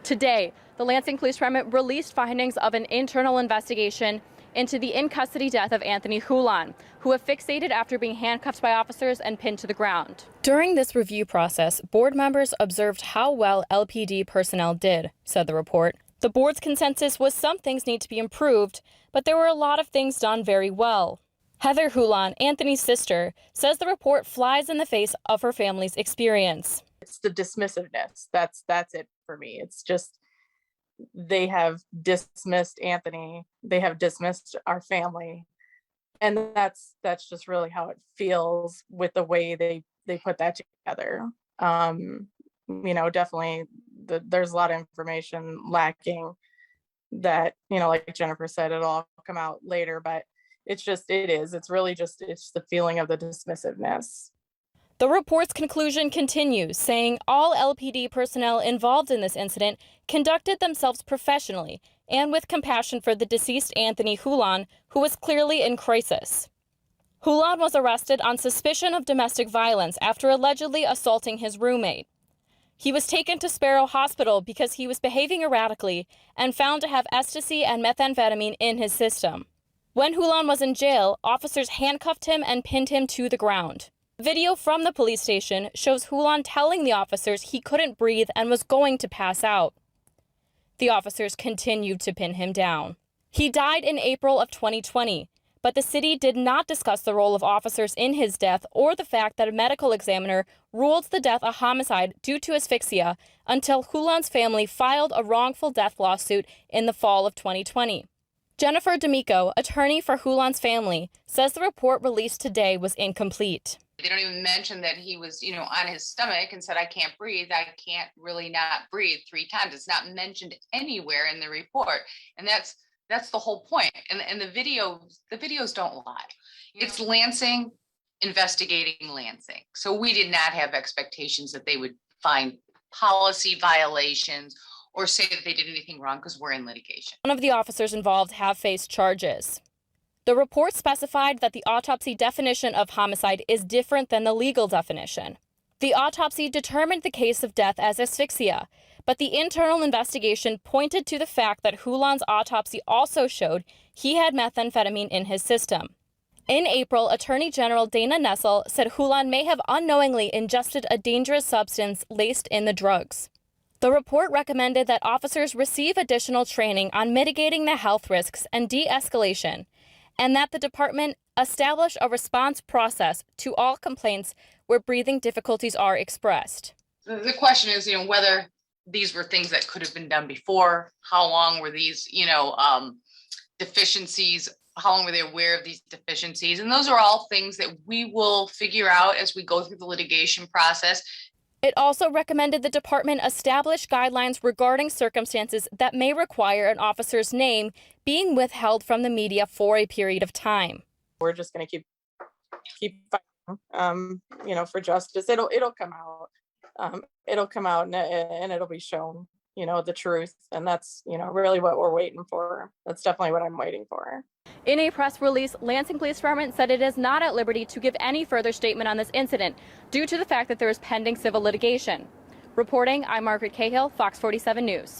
Today, the Lansing Police Department released findings of an internal investigation into the in-custody death of Anthony Hulan, who asphyxiated after being handcuffed by officers and pinned to the ground. During this review process, board members observed how well LPD personnel did, said the report. The board's consensus was some things need to be improved, but there were a lot of things done very well. Heather Hulan, Anthony's sister, says the report flies in the face of her family's experience. It's the dismissiveness. That's it for me. It's just they have dismissed Anthony. They have dismissed our family. And that's just really how it feels with the way they put that together. Definitely there's a lot of information lacking that, like Jennifer said, it'll all come out later, but it's the feeling of the dismissiveness. The report's conclusion continues, saying all LPD personnel involved in this incident conducted themselves professionally and with compassion for the deceased Anthony Hulan, who was clearly in crisis. Hulan was arrested on suspicion of domestic violence after allegedly assaulting his roommate. He was taken to Sparrow Hospital because he was behaving erratically and found to have ecstasy and methamphetamine in his system. When Hulan was in jail, officers handcuffed him and pinned him to the ground. Video from the police station shows Hulan telling the officers he couldn't breathe and was going to pass out. The officers continued to pin him down. He died in April of 2020, but the city did not discuss the role of officers in his death or the fact that a medical examiner ruled the death a homicide due to asphyxia until Hulan's family filed a wrongful death lawsuit in the fall of 2020. Jennifer D'Amico, attorney for Hulan's family, says the report released today was incomplete. They don't even mention that he was, on his stomach and said, I can't breathe. I can't really not breathe 3 times. It's not mentioned anywhere in the report. And that's the whole point. And the videos don't lie. It's Lansing investigating Lansing. So we did not have expectations that they would find policy violations or say that they did anything wrong because we're in litigation. None of the officers involved have faced charges. The report specified that the autopsy definition of homicide is different than the legal definition. The autopsy determined the case of death as asphyxia, but the internal investigation pointed to the fact that Hulan's autopsy also showed he had methamphetamine in his system. In April, Attorney General Dana Nessel said Hulan may have unknowingly ingested a dangerous substance laced in the drugs. The report recommended that officers receive additional training on mitigating the health risks and de-escalation, and that the department establish a response process to all complaints where breathing difficulties are expressed. The question is, whether these were things that could have been done before, how long were these, deficiencies, how long were they aware of these deficiencies? And those are all things that we will figure out as we go through the litigation process. It also recommended the department establish guidelines regarding circumstances that may require an officer's name being withheld from the media for a period of time. We're just going to keep fighting, for justice. It'll come out. It'll come out and it'll be shown, the truth. And that's, really what we're waiting for. That's definitely what I'm waiting for. In a press release, Lansing Police Department said it is not at liberty to give any further statement on this incident due to the fact that there is pending civil litigation. Reporting, I'm Margaret Cahill, Fox 47 News.